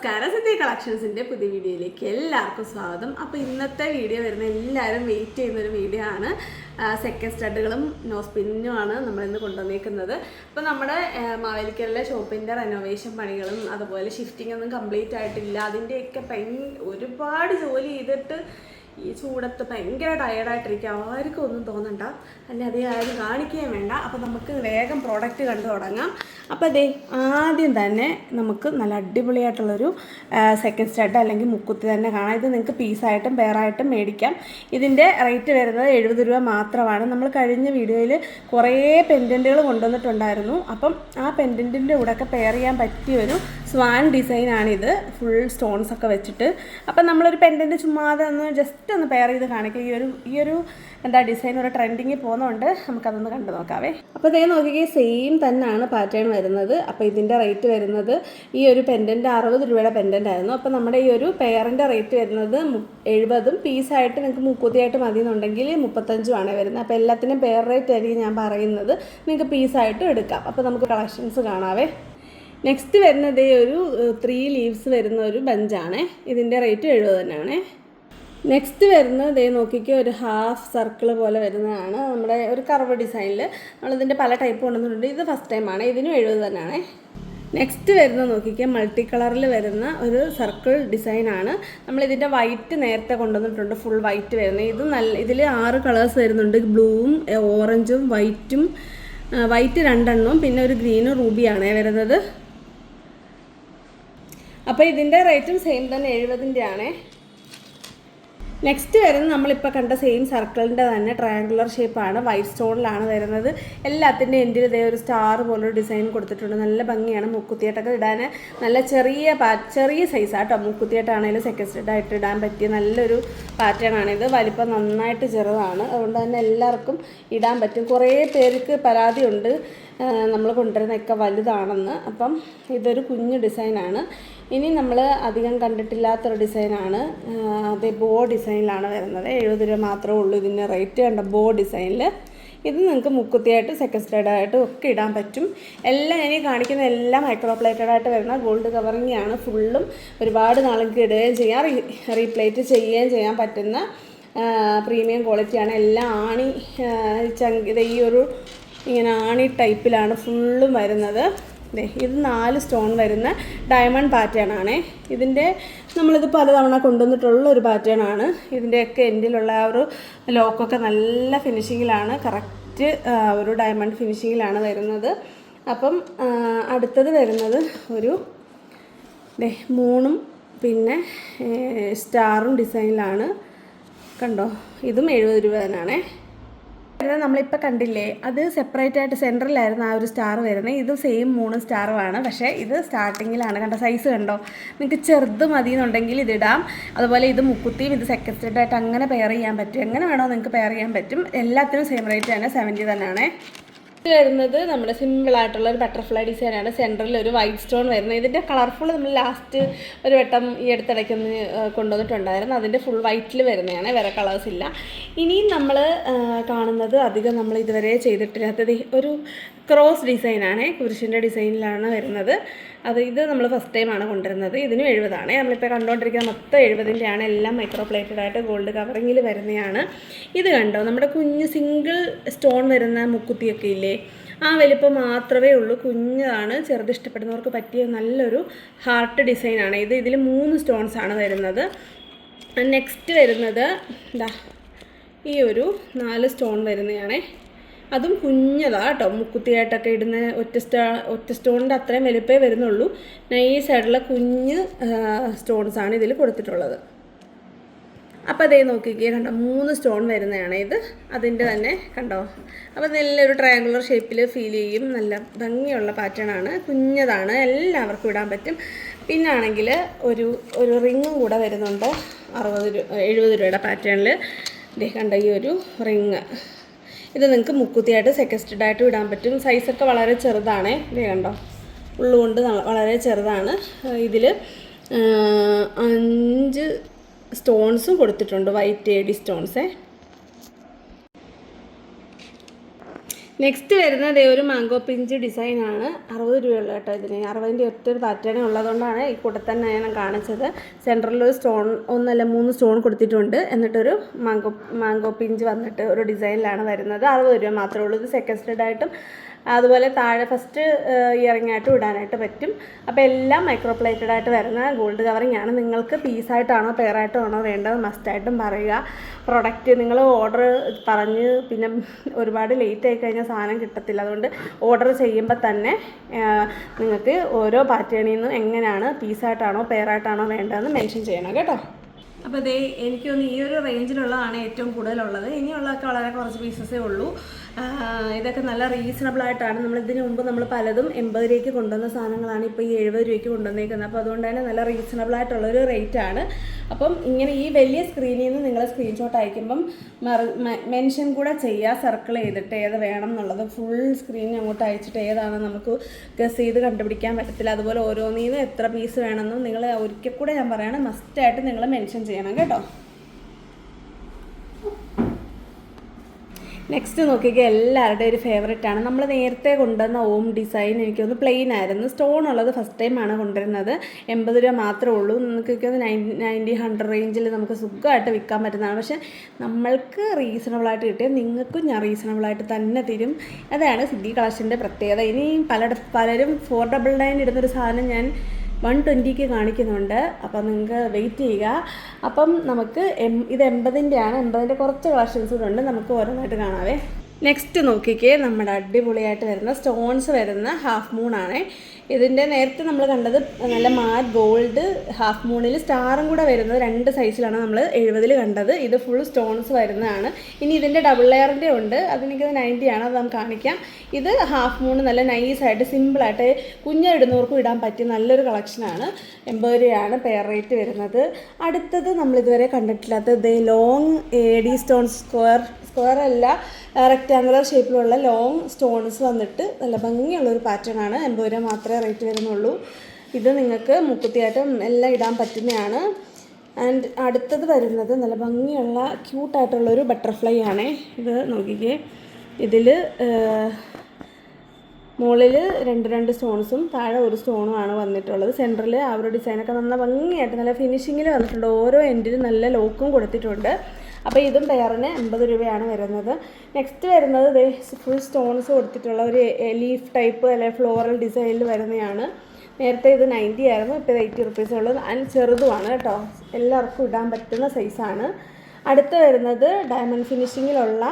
നമസ്കാരം, സിറ്റി കളക്ഷൻസിൻ്റെ പുതിയ വീഡിയോയിലേക്ക് എല്ലാവർക്കും സ്വാഗതം. അപ്പോൾ ഇന്നത്തെ വീഡിയോ വരുന്ന എല്ലാവരും വെയിറ്റ് ചെയ്യുന്നൊരു വീഡിയോ ആണ്. സെക്കൻഡ് സ്റ്റഡുകളും നോസ്പിന്നുമാണ് നമ്മളിന്ന് കൊണ്ടുവന്നേക്കുന്നത്. അപ്പോൾ നമ്മുടെ മാവേലിക്കരയിലെ ഷോപ്പിൻ്റെ റെനോവേഷൻ പണികളും അതുപോലെ ഷിഫ്റ്റിംഗ് ഒന്നും കംപ്ലീറ്റ് ആയിട്ടില്ല. അതിൻ്റെയൊക്കെ ഒരുപാട് ജോലി ചെയ്തിട്ട് ഈ ചൂടത്ത് ഭയങ്കര ടയേർഡായിട്ടിരിക്കുക. ആർക്കും ഒന്നും തോന്നണ്ട, അല്ലെ അതേ ആരും കാണിക്കുകയും വേണ്ട. അപ്പോൾ നമുക്ക് വേഗം പ്രോഡക്റ്റ് കണ്ടു തുടങ്ങാം. അപ്പോൾ അതേ ആദ്യം തന്നെ നമുക്ക് നല്ല അടിപൊളിയായിട്ടുള്ളൊരു സെക്കൻഡ് സ്റ്റഡ് അല്ലെങ്കിൽ മുക്കുത്തി തന്നെ കാണാം. ഇത് നിങ്ങൾക്ക് പീസായിട്ടും പെയറായിട്ടും മേടിക്കാം. ഇതിൻ്റെ റേറ്റ് വരുന്നത് 70 രൂപ മാത്രമാണ്. നമ്മൾ കഴിഞ്ഞ വീഡിയോയിൽ കുറേ പെൻഡൻറ്റുകൾ കൊണ്ടുവന്നിട്ടുണ്ടായിരുന്നു. അപ്പം ആ പെൻഡൻറ്റിൻ്റെ കൂടെയൊക്കെ പെയർ ചെയ്യാൻ പറ്റിയൊരു സ്വാൻ ഡിസൈനാണിത്, ഫുൾ സ്റ്റോൺസ് ഒക്കെ വെച്ചിട്ട്. അപ്പം നമ്മളൊരു പെൻഡൻറ്റ് ചുമ്മാതെ ഒന്ന് ജസ്റ്റ് ഒന്ന് പെയർ ചെയ്ത് കാണിക്കുക. ഈ ഒരു ഡിസൈൻ ഒരു ട്രെൻഡിങ്ങിൽ പോകുന്നതുകൊണ്ട് നമുക്കതൊന്ന് കണ്ടു നോക്കാവേ. അപ്പോൾ ഇതേ നോക്കിക്കേ, സെയിം തന്നെയാണ് പാറ്റേൺ വരുന്നത്. അപ്പോൾ ഇതിൻ്റെ റേറ്റ് വരുന്നത്, ഈ ഒരു പെൻഡൻറ്റ് 60 രൂപയുടെ പെൻഡൻ്റ് ആയിരുന്നു. അപ്പോൾ നമ്മുടെ ഈ ഒരു പെയറിൻ്റെ റേറ്റ് വരുന്നത് 70, പീസായിട്ട് നിങ്ങൾക്ക് മുക്കൂത്തിയായിട്ട് മതി എന്നുണ്ടെങ്കിൽ 35 ആണ് വരുന്നത്. അപ്പോൾ എല്ലാത്തിനും പെയർ റേറ്റ് ആയിരിക്കും ഞാൻ പറയുന്നത്, നിങ്ങൾക്ക് പീസായിട്ട് എടുക്കാം. അപ്പോൾ നമുക്ക് കളക്ഷൻസ് കാണാവേ. നെക്സ്റ്റ് വരുന്നത് ഒരു 3 ലീവ്സ് വരുന്ന ഒരു ബഞ്ചാണ്. ഇതിൻ്റെ റേറ്റ് 70 തന്നെയാണ്. നെക്സ്റ്റ് വരുന്നത് നോക്കിക്കോ, ഒരു ഹാഫ് സർക്കിൾ പോലെ വരുന്നതാണ്. നമ്മുടെ ഒരു കർവ് ഡിസൈനിൽ നമ്മളിതിൻ്റെ പല ടൈപ്പ് കൊണ്ടുവന്നിട്ടുണ്ട്. ഇത് ഫസ്റ്റ് ടൈമാണ്. ഇതിനും 70 തന്നെയാണ്. നെക്സ്റ്റ് വരുന്നത് നോക്കിക്കുക, മൾട്ടി കളറിൽ വരുന്ന ഒരു സർക്കിൾ ഡിസൈനാണ്. നമ്മളിതിൻ്റെ വൈറ്റ് നേരത്തെ കൊണ്ടുവന്നിട്ടുണ്ട്, ഫുൾ വൈറ്റ് വരുന്നത്. ഇതിൽ 6 കളേഴ്സ് വരുന്നുണ്ട്. ബ്ലൂവും ഓറഞ്ചും വൈറ്റും, വൈറ്റ് 2 എണ്ണവും പിന്നെ ഒരു ഗ്രീനും റൂബിയാണ് വരുന്നത്. അപ്പോൾ ഇതിൻ്റെ റേറ്റും സെയിം തന്നെ 70-ൻ്റെ ആണ്. നെക്സ്റ്റ് വരുന്നത് നമ്മളിപ്പോൾ കണ്ട സെയിം സർക്കിളിൻ്റെ തന്നെ ട്രയാങ്കുലർ ഷേപ്പാണ്, വൈറ്റ് സ്റ്റോണിലാണ് വരുന്നത്. എല്ലാത്തിൻ്റെ എൻഡിൽ ഇതേ ഒരു സ്റ്റാർ പോലൊരു ഡിസൈൻ കൊടുത്തിട്ടുണ്ട്. നല്ല ഭംഗിയാണ്. മുക്കുത്തിയായിട്ടൊക്കെ ഇടാൻ നല്ല ചെറിയ സൈസാട്ടോ. മുക്കുത്തിയായിട്ടാണെങ്കിലും സെക്കൻഡ് സ്റ്റഡായിട്ട് ഇടാൻ പറ്റിയ നല്ലൊരു പാറ്റേൺ ആണിത്. വലിപ്പം നന്നായിട്ട് ചെറുതാണ്, അതുകൊണ്ട് തന്നെ എല്ലാവർക്കും ഇടാൻ പറ്റും. കുറേ പേർക്ക് പരാതിയുണ്ട് നമ്മൾ കൊണ്ടുവരുന്നതൊക്കെ വലുതാണെന്ന്. അപ്പം ഇതൊരു കുഞ്ഞു ഡിസൈനാണ്. ഇനി നമ്മൾ അധികം കണ്ടിട്ടില്ലാത്തൊരു ഡിസൈനാണ്. അത് ബോ ഡിസൈനിലാണ് വരുന്നത്. 70 രൂപ മാത്രമേ ഉള്ളൂ ഇതിൻ്റെ റേറ്റ്. കണ്ട ബോ ഡിസൈനിൽ ഇത് നിങ്ങൾക്ക് മുക്കുത്തിയായിട്ട് സെക്കൻഡ് സ്റ്റഡായിട്ടും ഒക്കെ ഇടാൻ പറ്റും. എല്ലാം ഇനി കാണിക്കുന്ന എല്ലാം മൈക്രോ പ്ലേറ്റഡായിട്ട് വരുന്ന ഗോൾഡ് കവറിങ് ആണ്. ഫുള്ളും ഒരുപാട് നാൾക്ക് ഇടുകയും ചെയ്യാം, റീപ്ലേറ്റ് ചെയ്യുകയും ചെയ്യാൻ പറ്റുന്ന പ്രീമിയം ക്വാളിറ്റിയാണ്. എല്ലാം ആണി ഈ ഒരു ഇങ്ങനെ ആണി ടൈപ്പിലാണ് ഫുള്ളും വരുന്നത്. ഇത് 4 സ്റ്റോൺ വരുന്ന ഡയമണ്ട് പാറ്റേൺ ആണ്. നമ്മളിത് പലതവണ കൊണ്ടുവന്നിട്ടുള്ള ഒരു പാറ്റേൺ ആണ്. ഇതിൻ്റെയൊക്കെ എൻഡിലുള്ള ആ ഒരു ലോക്കൊക്കെ നല്ല ഫിനിഷിങ്ങിലാണ്, കറക്റ്റ് ഒരു ഡയമണ്ട് ഫിനിഷിങ്ങിലാണ് വരുന്നത്. അപ്പം അടുത്തത് വരുന്നത് ഒരു 3 പിന്നെ സ്റ്റാറും ഡിസൈനിലാണ്. കണ്ടോ, ഇതും 70 രൂപ തന്നെയാണ്. നമ്മളിപ്പോൾ കണ്ടില്ലേ, അത് സെപ്പറേറ്റ് ആയിട്ട് സെൻറ്ററിലായിരുന്നു ആ ഒരു സ്റ്റാർ വരുന്നത്. ഇത് സെയിം 3 സ്റ്റാറുമാണ്, പക്ഷേ ഇത് സ്റ്റാർട്ടിങ്ങിലാണ്. കണ്ടോ, സൈസ് കണ്ടോ. നിങ്ങൾക്ക് ചെറുത് മതി എന്നുണ്ടെങ്കിൽ ഇതിടാം. അതുപോലെ ഇത് മുക്കുത്തിയും ഇത് സെക്കൻഡ് സ്റ്റഡായിട്ട് അങ്ങനെ പെയർ ചെയ്യാൻ പറ്റും. എങ്ങനെ വേണോ നിങ്ങൾക്ക് പെയർ ചെയ്യാൻ പറ്റും. എല്ലാത്തിനും സെയിം റേറ്റ് തന്നെ, 70 തന്നെയാണ്. ഇത് വരുന്നത് നമ്മുടെ സിമ്പിളായിട്ടുള്ള ഒരു ബട്ടർഫ്ലൈ ഡിസൈനാണ്. സെൻറ്ററിൽ ഒരു വൈറ്റ് സ്റ്റോൺ വരുന്നത്. ഇതിൻ്റെ കളർഫുൾ നമ്മൾ ലാസ്റ്റ് ഒരു വട്ടം ഈ അടുത്തിടയ്ക്കൊന്ന് കൊണ്ടുവന്നിട്ടുണ്ടായിരുന്നു. അതിൻ്റെ ഫുൾ വൈറ്റിൽ വരുന്നതാണ്, വേറെ കളേഴ്സ് ഇല്ല. ഇനിയും നമ്മൾ കാണുന്നത് അധികം നമ്മൾ ഇതുവരെ ചെയ്തിട്ടില്ലാത്തത് ഒരു ക്രോസ് ഡിസൈനാണ്. കുരിശിൻ്റെ ഡിസൈനിലാണ് വരുന്നത്. ഇത് നമ്മൾ ഫസ്റ്റ് ടൈമാണ് കൊണ്ടുവരുന്നത്. ഇതിനും 70 ആണ്. നമ്മളിപ്പോൾ കണ്ടുകൊണ്ടിരിക്കുന്ന മൊത്തം 70-ൻ്റെ ആണ്. എല്ലാം മൈക്രോ പ്ലേറ്റഡായിട്ട് ഗോൾഡ് കവറിങ്ങിൽ വരുന്നതാണ്. ഇത് കണ്ടോ, നമ്മുടെ കുഞ്ഞ് സിംഗിൾ സ്റ്റോൺ വരുന്ന മുക്കുത്തിയൊക്കെ ഇല്ലേ, ആ വലിപ്പം മാത്രമേ ഉള്ളൂ. കുഞ്ഞതാണ്. ചെറുത് ഇഷ്ടപ്പെടുന്നവർക്ക് പറ്റിയ നല്ലൊരു ഹാർട്ട് ഡിസൈനാണ്. ഇതിൽ 3 സ്റ്റോൺസാണ് വരുന്നത്. നെക്സ്റ്റ് വരുന്നത് ഈ ഒരു 4 സ്റ്റോൺ വരുന്നതാണ്. അതും കുഞ്ഞതാണ് കേട്ടോ. മുക്കുത്തിയായിട്ടൊക്കെ ഇടുന്ന ഒറ്റ സ്റ്റോണിൻ്റെ അത്രയും വലുപ്പേ വരുന്നുള്ളൂ. നൈസായിട്ടുള്ള കുഞ്ഞ് സ്റ്റോൺസാണ് ഇതിൽ കൊടുത്തിട്ടുള്ളത്. അപ്പോൾ അതേ നോക്കിക്കേ, കണ്ടോ, 3 സ്റ്റോൺ വരുന്നതാണ് ഇത്. അതിൻ്റെ തന്നെ കണ്ടോ. അപ്പോൾ നല്ലൊരു ട്രയാങ്കുലർ ഷേപ്പിൽ ഫീൽ ചെയ്യും. നല്ല ഭംഗിയുള്ള പാറ്റേൺ ആണ്. കുഞ്ഞതാണ്, എല്ലാവർക്കും ഇടാൻ പറ്റും. പിന്നാണെങ്കിൽ ഒരു റിങ്ങും കൂടെ വരുന്നുണ്ട്. 70 രൂപയുടെ പാറ്റേണിൽ. കണ്ടോ, ഈ ഒരു റിങ് ഇത് നിങ്ങൾക്ക് മുക്കുത്തിയായിട്ട് സെക്കൻഡ് സ്റ്റഡായിട്ട് ഇടാൻ പറ്റും. സൈസൊക്കെ വളരെ ചെറുതാണ്. കണ്ടോ, ഉള്ളുകൊണ്ട് വളരെ ചെറുതാണ്. ഇതിൽ 5 സ്റ്റോൺസും കൊടുത്തിട്ടുണ്ട്, വൈറ്റ് AD സ്റ്റോൺസ്. നെക്സ്റ്റ് വരുന്നത് ഒരു മാംഗോ പിഞ്ച് ഡിസൈനാണ്. 60 രൂപയുള്ള കേട്ടോ ഇതിന്. 60ൻ്റെ ഒറ്റൊരു പാറ്റേൺ ഉള്ളതുകൊണ്ടാണ് ഈ കൂടെ തന്നെ ഞാൻ കാണിച്ചത്. സെൻറ്ററിലൊരു സ്റ്റോൺ, ഒന്നല്ല 3 സ്റ്റോൺ കൊടുത്തിട്ടുണ്ട്. എന്നിട്ടൊരു മാംഗോ പിഞ്ച് വന്നിട്ട് ഒരു ഡിസൈനിലാണ് വരുന്നത്. 60 രൂപ മാത്രമേ ഉള്ളൂ. ഇത് സെക്കൻഡ് സ്റ്റഡായിട്ടും അതുപോലെ താഴെ ഫസ്റ്റ് ഇയറിംഗ് ആയിട്ടും ഇടാനായിട്ട് പറ്റും. അപ്പോൾ എല്ലാം മൈക്രോ പ്ലേറ്റഡ് ആയിട്ട് വരുന്ന ഗോൾഡ് കവറിങ് ആണ്. നിങ്ങൾക്ക് പീസായിട്ടാണോ പെയറായിട്ടോ ആണോ വേണ്ടത് മസ്റ്റായിട്ടും പറയുക. പ്രൊഡക്റ്റ് നിങ്ങൾ ഓർഡർ പറഞ്ഞ് പിന്നെ ഒരുപാട് ലേറ്റ് ആയി കഴിഞ്ഞാൽ സാധനം കിട്ടത്തില്ല. അതുകൊണ്ട് ഓർഡർ ചെയ്യുമ്പോൾ തന്നെ നിങ്ങൾക്ക് ഓരോ പാറ്റേണിൽ നിന്നും എങ്ങനെയാണ് പീസായിട്ടാണോ പെയറായിട്ടാണോ വേണ്ടതെന്ന് മെൻഷൻ ചെയ്യണം കേട്ടോ. അപ്പോൾ ഇതേ എനിക്കൊന്ന് ഈ ഒരു റേഞ്ചിലുള്ളതാണ് ഏറ്റവും കൂടുതലുള്ളത്. ഇനിയുള്ളതൊക്കെ വളരെ കുറച്ച് പീസസേ ഉള്ളൂ. ഇതൊക്കെ നല്ല റീസണബിൾ ആയിട്ടാണ്. നമ്മൾ ഇതിന് മുമ്പ് നമ്മൾ പലതും 80 രൂപയ്ക്ക് കൊണ്ടുവന്ന സാധനങ്ങളാണ് ഇപ്പോൾ ഈ 70 രൂപയ്ക്ക് കൊണ്ടുവന്നേക്കുന്നത്. അപ്പോൾ അതുകൊണ്ട് തന്നെ നല്ല റീസണബിൾ ആയിട്ടുള്ളൊരു റേറ്റാണ്. അപ്പം ഇങ്ങനെ ഈ വലിയ സ്ക്രീനിൽ നിന്ന് നിങ്ങൾ സ്ക്രീൻഷോട്ട് അയക്കുമ്പം മെൻഷൻ കൂടെ ചെയ്യുക, സർക്കിൾ ചെയ്തിട്ട് ഏത് വേണം എന്നുള്ളത്. ഫുൾ സ്ക്രീൻ അങ്ങോട്ട് അയച്ചിട്ട് ഏതാണ് നമുക്ക് ഗസ് ചെയ്ത് കണ്ടുപിടിക്കാൻ പറ്റത്തില്ല. അതുപോലെ ഓരോന്നിൽ നിന്ന് എത്ര പീസ് വേണമെന്നും നിങ്ങൾ ഒരിക്കൽ കൂടെ ഞാൻ പറയുകയാണ്, മസ്റ്റായിട്ട് നിങ്ങൾ മെൻഷൻ ചെയ്യണം കേട്ടോ. നെക്സ്റ്റ് നോക്കിക്കുക, എല്ലാവരുടെയും ഒരു ഫേവറേറ്റ് ആണ്. നമ്മൾ നേരത്തെ കൊണ്ടുവന്ന ഓം ഡിസൈൻ എനിക്കൊന്ന് പ്ലെയിൻ ആയിരുന്നു. സ്റ്റോൺ ഉള്ളത് ഫസ്റ്റ് ടൈമാണ് കൊണ്ടുവരുന്നത്. 80 രൂപ മാത്രമേ ഉള്ളൂ. നിങ്ങൾക്ക് 90-100 റേഞ്ചിൽ നമുക്ക് സുഖമായിട്ട് വിൽക്കാൻ പറ്റുന്നതാണ്. പക്ഷേ നമ്മൾക്ക് റീസണബിളായിട്ട് കിട്ടിയാൽ നിങ്ങൾക്കും ഞാൻ റീസണബിളായിട്ട് തന്നെ തരും. അതാണ് സിദ്ധി കളക്ഷൻ്റെ പ്രത്യേകത. ഇനി പലരും 499 ഇടുന്നൊരു സാധനം ഞാൻ 120ക്ക് കാണിക്കുന്നുണ്ട്. അപ്പം നിങ്ങൾക്ക് വെയിറ്റ് ചെയ്യുക. അപ്പം നമുക്ക് ഇത് 80ൻ്റെ ആണ്. 80ൻ്റെ കുറച്ച് കളക്ഷൻസ് കൂടെ ഉണ്ട്. നമുക്ക് ഓരോന്നായിട്ട് കാണാവേ. നെക്സ്റ്റ് നോക്കിക്കേ, നമ്മുടെ അടിപൊളിയായിട്ട് വരുന്ന സ്റ്റോൺസ് വരുന്ന ഹാഫ് മൂണാണ്. ഇതിൻ്റെ നേരത്തെ നമ്മൾ കണ്ടത് നല്ല മാറ്റ് ഗോൾഡ് ഹാഫ് മൂണിൽ സ്റ്റാറും കൂടെ വരുന്നത് 2 സൈസിലാണ് നമ്മൾ 70ൽ കണ്ടത്. ഇത് ഫുൾ സ്റ്റോൺസ് വരുന്നതാണ്. ഇനി ഇതിൻ്റെ ഡബിൾ ലെയറിൻ്റെ ഉണ്ട്. അതെനിക്കത് 90 ആണ്. അത് നമുക്ക് കാണിക്കാം. ഇത് ഹാഫ് മൂണ് നല്ല നൈസായിട്ട് സിമ്പിളായിട്ട് കുഞ്ഞിടുന്നവർക്കും ഇടാൻ പറ്റിയ നല്ലൊരു കളക്ഷനാണ്. 80 രൂപയാണ് പെയർ റേറ്റ് വരുന്നത്. അടുത്തത് നമ്മളിതുവരെ കണ്ടിട്ടില്ലാത്തത് ലോങ് AD സ്റ്റോൺസ്, സ്ക്വയർ അല്ല റെക്റ്റാങ്കുലർ ഷേപ്പിലുള്ള ലോങ് സ്റ്റോൺസ് വന്നിട്ട് നല്ല ഭംഗിയുള്ളൊരു പാറ്റേൺ ആണ്. 80 രൂപ മാത്രമേ റേറ്റ് വരുന്നുള്ളൂ. ഇത് നിങ്ങൾക്ക് മുക്കുത്തിയായിട്ടും എല്ലാം ഇടാൻ പറ്റുന്നതാണ്. ആൻഡ് അടുത്തത് വരുന്നത് നല്ല ഭംഗിയുള്ള ക്യൂട്ടായിട്ടുള്ളൊരു ബട്ടർഫ്ലൈ ആണ്. ഇത് നോക്കിക്കേ, ഇതിൽ മുകളിൽ 2 സ്റ്റോൺസും താഴെ 1 സ്റ്റോണും ആണ് വന്നിട്ടുള്ളത്. സെൻറ്ററിൽ ആ ഒരു ഡിസൈനൊക്കെ നല്ല ഭംഗിയായിട്ട് നല്ല ഫിനിഷിങ്ങിൽ വന്നിട്ടുണ്ട്. ഓരോ എൻഡിലും നല്ല ലോക്കും കൊടുത്തിട്ടുണ്ട്. അപ്പോൾ ഇതും പെയറിന് 80 രൂപയാണ് വരുന്നത്. നെക്സ്റ്റ് വരുന്നത് ഫുൾ സ്റ്റോൺസ് കൊടുത്തിട്ടുള്ള ഒരു ലീഫ് ടൈപ്പ് അല്ലെങ്കിൽ ഫ്ലോറൽ ഡിസൈനിൽ വരുന്നതാണ്. നേരത്തെ ഇത് 90 ആയിരുന്നു, ഇപ്പോൾ 80 റുപ്പീസേ ഉള്ളൂ. അതിന് ചെറുതുമാണ് കേട്ടോ, എല്ലാവർക്കും ഇടാൻ പറ്റുന്ന സൈസാണ്. അടുത്ത് വരുന്നത് ഡയമണ്ട് ഫിനിഷിങ്ങിലുള്ള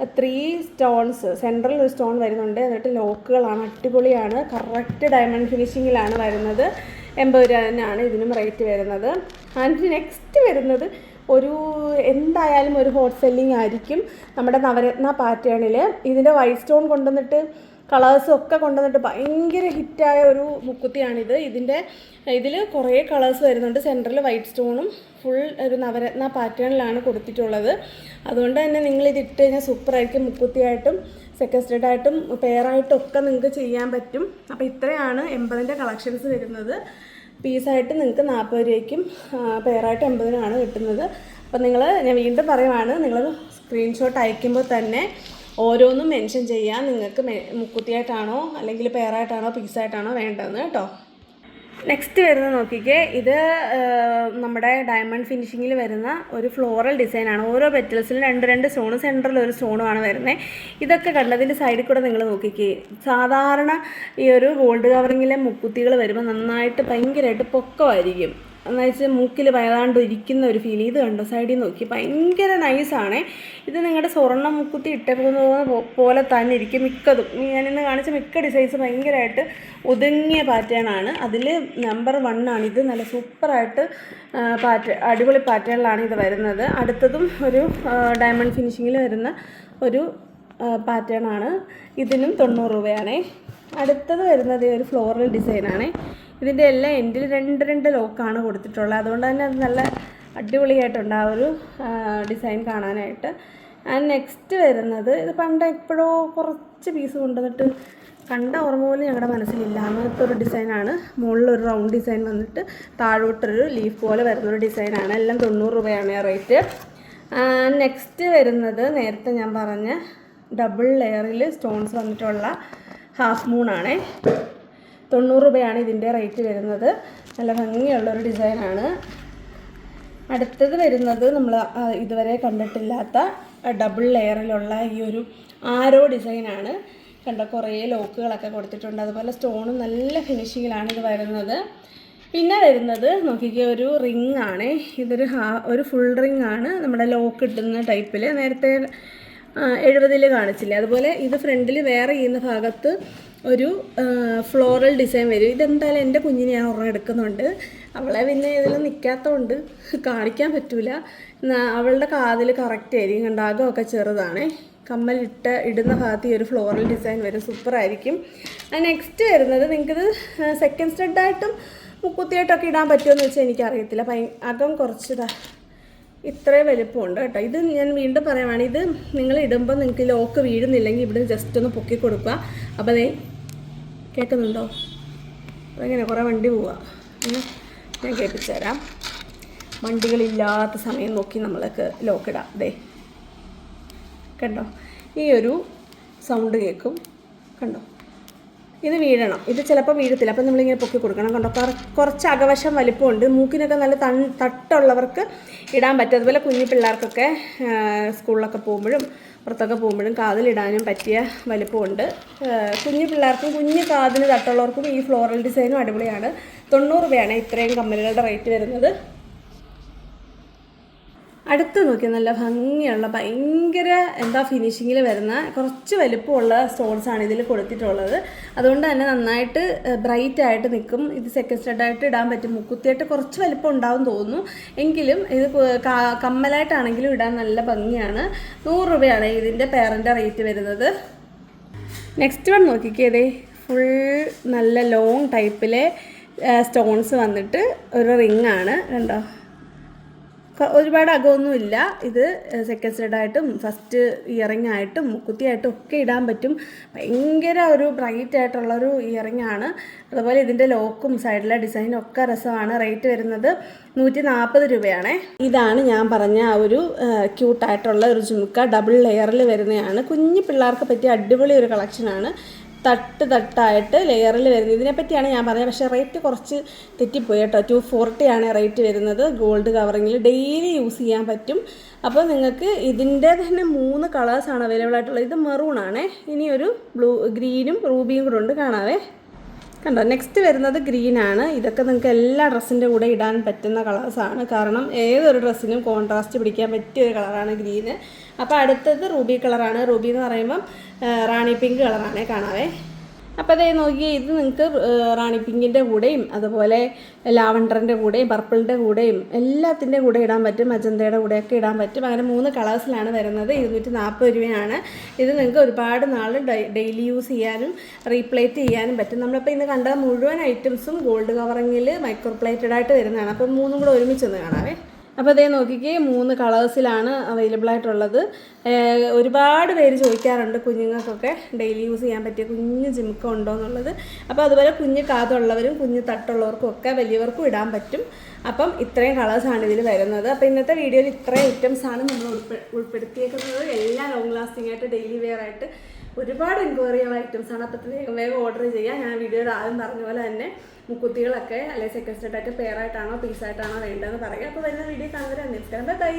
3 സ്റ്റോൺസ്, സെൻട്രൽ ഒരു സ്റ്റോൺ വരുന്നുണ്ട്. എന്നിട്ട് ലോക്കുകളാണ്, അടിപൊളിയാണ്. കറക്റ്റ് ഡയമണ്ട് ഫിനിഷിങ്ങിലാണ് വരുന്നത്. 80 രൂപ തന്നെയാണ് ഇതിനും റേറ്റ് വരുന്നത്. ആൻഡ് നെക്സ്റ്റ് വരുന്നത് എന്തായാലും ഒരു ഹോട്ട് സെല്ലിംഗ് ആയിരിക്കും. നമ്മുടെ നവരത്ന പാറ്റേണിൽ ഇതിൻ്റെ വൈറ്റ് സ്റ്റോൺ കൊണ്ടുവന്നിട്ട് കളേഴ്സും ഒക്കെ കൊണ്ടുവന്നിട്ട് ഭയങ്കര ഹിറ്റായ ഒരു മുക്കുത്തിയാണിത്. ഇതിൽ കുറേ കളേഴ്സ് വരുന്നുണ്ട്. സെൻറ്ററിൽ വൈറ്റ് സ്റ്റോണും ഫുൾ ഒരു നവരത്ന പാറ്റേണിലാണ് കൊടുത്തിട്ടുള്ളത്. അതുകൊണ്ട് തന്നെ നിങ്ങളിത് ഇട്ട് കഴിഞ്ഞാൽ സൂപ്പറായിരിക്കും. മുക്കുത്തിയായിട്ടും സെക്കൻഡ് സ്റ്റഡായിട്ടും പെയറായിട്ടും ഒക്കെ നിങ്ങൾക്ക് ചെയ്യാൻ പറ്റും. അപ്പോൾ ഇത്രയാണ് 80ൻ്റെ കളക്ഷൻസ് വരുന്നത്. പീസായിട്ട് നിങ്ങൾക്ക് 40 രൂപയ്ക്കും പെയറായിട്ട് 80-നാണ് കിട്ടുന്നത്. അപ്പം ഞാൻ വീണ്ടും പറയുവാണ്, നിങ്ങൾ സ്ക്രീൻഷോട്ട് അയക്കുമ്പോൾ തന്നെ ഓരോന്നും മെൻഷൻ ചെയ്യാം. നിങ്ങൾക്ക് മുക്കുത്തിയായിട്ടാണോ അല്ലെങ്കിൽ പെയറായിട്ടാണോ പീസായിട്ടാണോ വേണ്ടതെന്ന് കേട്ടോ. നെക്സ്റ്റ് വരുന്നത് നോക്കിക്കേ, ഇത് നമ്മുടെ ഡയമണ്ട് ഫിനിഷിങ്ങിൽ വരുന്ന ഒരു ഫ്ലോറൽ ഡിസൈനാണ്. ഓരോ പെറ്റൽസിലും 2 സ്റ്റോണും സെൻറ്ററിൽ ഒരു സ്റ്റോണുമാണ് വരുന്നത്. ഇതൊക്കെ കണ്ടതിൻ്റെ സൈഡിൽ കൂടെ നിങ്ങൾ നോക്കിക്കേ. സാധാരണ ഈ ഒരു ഗോൾഡ് കവറിങ്ങിലെ മുക്കുത്തികൾ വരുമ്പോൾ നന്നായിട്ട് ഭയങ്കരമായിട്ട് പൊക്കമായിരിക്കും. എന്ന് വെച്ചാൽ മൂക്കിൽ വയതാണ്ട് ഇരിക്കുന്ന ഒരു ഫീൽ. ഇത് കണ്ടോ, സൈഡിൽ നോക്കി ഭയങ്കര നൈസാണ്. ഇത് നിങ്ങളുടെ സ്വർണ്ണ മുക്കുത്തി ഇട്ടേക്കുന്ന പോലെ തന്നെ ഇരിക്കും മിക്കതും. ഞാനിന്ന് കാണിച്ച മിക്ക ഡിസൈൻസ് ഭയങ്കരമായിട്ട് ഒതുങ്ങിയ പാറ്റേൺ ആണ്. അതിൽ നമ്പർ 1 ആണ് ഇത്. നല്ല സൂപ്പറായിട്ട് അടിപൊളി പാറ്റേണിലാണ് ഇത് വരുന്നത്. അടുത്തതും ഒരു ഡയമണ്ട് ഫിനിഷിങ്ങിൽ വരുന്ന ഒരു പാറ്റേൺ ആണ്. ഇതിനും 90 രൂപയാണ്. അടുത്തത് വരുന്നത് ഒരു ഫ്ലോറൽ ഡിസൈനാണ്. ഇതിൻ്റെ എല്ലാം എൻഡിൽ 2 ലോക്കാണ് കൊടുത്തിട്ടുള്ളത്. അതുകൊണ്ട് തന്നെ അത് നല്ല അടിപൊളിയായിട്ടുണ്ട് ആ ഒരു ഡിസൈൻ കാണാനായിട്ട്. ആൻഡ് നെക്സ്റ്റ് വരുന്നത് ഇത് പണ്ട് എപ്പോഴോ കുറച്ച് പീസ് കൊണ്ടുവന്നിട്ട് കണ്ട ഓർമ്മ പോലും ഞങ്ങളുടെ മനസ്സിലില്ല. അങ്ങനത്തെ ഒരു ഡിസൈനാണ്. മുകളിലൊരു റൗണ്ട് ഡിസൈൻ വന്നിട്ട് താഴോട്ടൊരു ലീഫ് പോലെ വരുന്നൊരു ഡിസൈനാണ്. എല്ലാം 90 രൂപയാണ് റേറ്റ്. നെക്സ്റ്റ് വരുന്നത് നേരത്തെ ഞാൻ പറഞ്ഞ ഡബിൾ ലെയറിൽ സ്റ്റോൺസ് വന്നിട്ടുള്ള ഹാഫ് മൂണാണേ. 90 രൂപയാണ് ഇതിൻ്റെ റേറ്റ് വരുന്നത്. നല്ല ഭംഗിയുള്ളൊരു ഡിസൈനാണ്. അടുത്തത് വരുന്നത് നമ്മൾ ഇതുവരെ കണ്ടിട്ടില്ലാത്ത ഡബിൾ ലെയറിലുള്ള ഈ ഒരു ആരോ ഡിസൈനാണ്. കണ്ടോ, കുറേ ലോക്കുകളൊക്കെ കൊടുത്തിട്ടുണ്ട്. അതുപോലെ സ്റ്റോണും നല്ല ഫിനിഷിങ്ങിലാണ് ഇത് വരുന്നത്. പിന്നെ വരുന്നത് നോക്കിക്കേ, ഒരു റിംഗ് ആണ്. ഇതൊരു ഒരു ഫുൾ റിംഗ് ആണ്, നമ്മുടെ ലോക്ക് ഇട്ടുന്ന ടൈപ്പിൽ. നേരത്തെ 70 കാണിച്ചില്ലേ, അതുപോലെ ഇത് ഫ്രണ്ടിൽ വേറെ ചെയ്യുന്ന ഭാഗത്ത് ഒരു ഫ്ലോറൽ ഡിസൈൻ വരും. ഇതെന്തായാലും എൻ്റെ കുഞ്ഞിനെ ഞാൻ ഒരെണ്ണം എടുക്കുന്നുണ്ട്. അവളെ പിന്നെ ഇതിൽ നിൽക്കാത്തതുകൊണ്ട് കാണിക്കാൻ പറ്റൂല. അവളുടെ കാതിൽ കറക്റ്റ് ആയിരിക്കും. കണ്ടാകമൊക്കെ ചെറുതാണേ. ഇടുന്ന ഭാഗത്ത് ഈ ഒരു ഫ്ലോറൽ ഡിസൈൻ വരും. സൂപ്പറായിരിക്കും. നെക്സ്റ്റ് വരുന്നത് നിങ്ങൾക്കിത് സെക്കൻഡ് സ്റ്റഡായിട്ടും മുക്കുത്തിയായിട്ടൊക്കെ ഇടാൻ പറ്റുമെന്ന് വെച്ചാൽ എനിക്കറിയത്തില്ല. അകം കുറച്ച് ഇത്രയും വലിപ്പമുണ്ട് കേട്ടോ. ഇത് ഞാൻ വീണ്ടും പറയുവാണ്, ഇത് നിങ്ങൾ ഇടുമ്പോൾ നിങ്ങൾക്ക് ലോക്ക് വീഴുന്നില്ലെങ്കിൽ ഇവിടെ ജസ്റ്റ് ഒന്ന് പൊക്കി കൊടുക്കുക. അപ്പോൾ അതേ കേൾക്കുന്നുണ്ടോ? അതെങ്ങനെ കുറേ വണ്ടി പോവുക, ഞാൻ കേൾപ്പിച്ചു തരാം. വണ്ടികളില്ലാത്ത സമയം നോക്കി നമ്മൾക്ക് ലോക്കിടാം. ദേ കണ്ടോ, ഈ ഒരു സൗണ്ട് കേൾക്കും. കണ്ടോ, ഇത് വീഴണം. ഇത് ചിലപ്പോൾ വീഴത്തില്ല, അപ്പം നമ്മളിങ്ങനെ പൊക്കി കൊടുക്കണം. കണ്ടോ, കുറച്ച് അകവശം വലിപ്പമുണ്ട്. മൂക്കിനൊക്കെ നല്ല തട്ടുള്ളവർക്ക് ഇടാൻ പറ്റും. അതുപോലെ കുഞ്ഞു പിള്ളേർക്കൊക്കെ സ്കൂളിലൊക്കെ പോകുമ്പോഴും പുറത്തൊക്കെ പോകുമ്പോഴും കാതിലിടാനും പറ്റിയ വലിപ്പമുണ്ട്. കുഞ്ഞു പിള്ളേർക്കും കുഞ്ഞു കാതിന് തട്ടുള്ളവർക്കും ഈ ഫ്ലോറൽ ഡിസൈനും അടിപൊളിയാണ്. 90 രൂപയാണ് ഇത്രയും കമ്മലുകളുടെ റേറ്റ് വരുന്നത്. അടുത്ത് നോക്കി, നല്ല ഭംഗിയുള്ള ഭയങ്കര ഫിനിഷിങ്ങിൽ വരുന്ന കുറച്ച് വലിപ്പമുള്ള സ്റ്റോൺസാണ് ഇതിൽ കൊടുത്തിട്ടുള്ളത്. അതുകൊണ്ട് തന്നെ നന്നായിട്ട് ബ്രൈറ്റ് ആയിട്ട് നിൽക്കും. ഇത് സെക്കൻഡ് സ്റ്റഡായിട്ട് ഇടാൻ പറ്റും. മുക്കുത്തിയായിട്ട് കുറച്ച് വലിപ്പം ഉണ്ടാവും തോന്നുന്നു, എങ്കിലും ഇത് കമ്മലായിട്ടാണെങ്കിലും ഇടാൻ നല്ല ഭംഗിയാണ്. 100 രൂപയാണ് ഇതിൻ്റെ പേരൻ്റെ റേറ്റ് വരുന്നത്. നെക്സ്റ്റ് വൺ നോക്കിക്കേതേ, ഫുൾ നല്ല ലോങ് ടൈപ്പിലെ സ്റ്റോൺസ് വന്നിട്ട് ഒരു റിംഗ് ആണ്. കണ്ടോ, ഒരുപാട് അകമൊന്നുമില്ല. ഇത് സെക്കൻഡ് സ്റ്റഡായിട്ടും ഫസ്റ്റ് ഇയറിംഗ് ആയിട്ടും മുക്കുത്തിയായിട്ടും ഒക്കെ ഇടാൻ പറ്റും. ഭയങ്കര ഒരു ബ്രൈറ്റ് ആയിട്ടുള്ളൊരു ഇയറിംഗ് ആണ്. അതുപോലെ ഇതിൻ്റെ ലോക്കും സൈഡിലെ ഡിസൈനും ഒക്കെ രസമാണ്. റേറ്റ് വരുന്നത് 140 രൂപയാണ്. ഇതാണ് ഞാൻ പറഞ്ഞ ആ ഒരു ക്യൂട്ടായിട്ടുള്ള ഒരു ജുമുക്ക. ഡബിൾ ലെയറിൽ വരുന്നതാണ്. കുഞ്ഞു പിള്ളേർക്ക് പറ്റിയ അടിപൊളി ഒരു കളക്ഷനാണ്. തട്ടായിട്ട് ലെയറിൽ വരുന്നത്. ഇതിനെപ്പറ്റിയാണ് ഞാൻ പറഞ്ഞത്. പക്ഷേ റേറ്റ് കുറച്ച് തെറ്റിപ്പോയി കേട്ടോ. 240 ആണ് റേറ്റ് വരുന്നത്. ഗോൾഡ് കവറിങ്ങിൽ ഡെയിലി യൂസ് ചെയ്യാൻ പറ്റും. അപ്പോൾ നിങ്ങൾക്ക് ഇതിൻ്റെ തന്നെ 3 കളേഴ്സാണ് അവൈലബിൾ ആയിട്ടുള്ളത്. ഇത് മെറൂണാണേ. ഇനി ഒരു ഗ്രീനും റൂബിയും കൂടെ ഉണ്ട്, കാണാവേ. കണ്ടോ, നെക്സ്റ്റ് വരുന്നത് ഗ്രീനാണ്. ഇതൊക്കെ നിങ്ങൾക്ക് എല്ലാ ഡ്രസ്സിൻ്റെ കൂടെ ഇടാൻ പറ്റുന്ന കളേഴ്സാണ്. കാരണം ഏതൊരു ഡ്രസ്സിനും കോൺട്രാസ്റ്റ് പിടിക്കാൻ പറ്റിയൊരു കളറാണ് ഗ്രീന്. അപ്പോൾ അടുത്തത് റൂബി കളറാണ്. റൂബി എന്ന് പറയുമ്പം റാണി പിങ്ക് കളറാണ്, കാണാവേ. അപ്പോൾ അതേ നോക്കി, ഇത് നിങ്ങൾക്ക് റാണി പിങ്കിൻ്റെ കൂടെയും അതുപോലെ ലാവണ്ടറിൻ്റെ കൂടെയും പർപ്പിളിൻ്റെ കൂടെയും എല്ലാത്തിൻ്റെ കൂടെ ഇടാൻ പറ്റും. മജന്തയുടെ കൂടെയൊക്കെ ഇടാൻ പറ്റും. അങ്ങനെ 3 കളേഴ്സിലാണ് വരുന്നത്. 240 രൂപയാണ്. ഇത് നിങ്ങൾക്ക് ഒരുപാട് നാൾ ഡെയിലി യൂസ് ചെയ്യാനും റീപ്ലേറ്റ് ചെയ്യാനും പറ്റും. നമ്മളിപ്പോൾ ഇന്ന് കണ്ട മുഴുവൻ ഐറ്റംസും ഗോൾഡ് കവറിങ്ങിൽ മൈക്രോ പ്ലേറ്റഡ് ആയിട്ട് വരുന്നതാണ്. അപ്പോൾ 3 കൂടെ ഒരുമിച്ചൊന്ന് കാണാവേ. അപ്പോൾ അതേ നോക്കിക്കേ, 3 കളേഴ്സിലാണ് അവൈലബിൾ ആയിട്ടുള്ളത്. ഒരുപാട് പേര് ചോദിക്കാറുണ്ട് കുഞ്ഞുങ്ങൾക്കൊക്കെ ഡെയിലി യൂസ് ചെയ്യാൻ പറ്റിയ കുഞ്ഞ് ജിമുക്ക ഉണ്ടോ എന്നുള്ളത്. അപ്പോൾ അതുപോലെ കുഞ്ഞ് കാതുള്ളവരും കുഞ്ഞ് തട്ടുള്ളവർക്കും ഒക്കെ വലിയവർക്കും ഇടാൻ പറ്റും. അപ്പം ഇത്രയും കളേഴ്സാണ് ഇതിൽ വരുന്നത്. അപ്പോൾ ഇന്നത്തെ വീഡിയോയിൽ ഇത്രയും ഐറ്റംസാണ് നമ്മൾ ഉൾപ്പെടുത്തിയേക്കുന്നത്. എല്ലാം ലോങ് ലാസ്റ്റിംഗ് ആയിട്ട് ഡെയിലി വെയർ ആയിട്ട് ഒരുപാട് എൻക്വയറിയുള്ള ഐറ്റംസാണ്. അപ്പോൾ വേഗം ഓർഡർ ചെയ്യുക. ഞാൻ വീഡിയോയുടെ ആദ്യം പറഞ്ഞ പോലെ തന്നെ മുക്കുത്തികളൊക്കെ അല്ലെങ്കിൽ സെക്കൻഡ് സ്റ്റഡായിട്ട് പെയറായിട്ടാണോ പീസായിട്ടാണോ വേണ്ടതെന്ന് പറയുക. അപ്പോൾ വരുന്ന വീഡിയോ കാണുന്നവരെ അന്വേഷിക്കാം. ബൈ.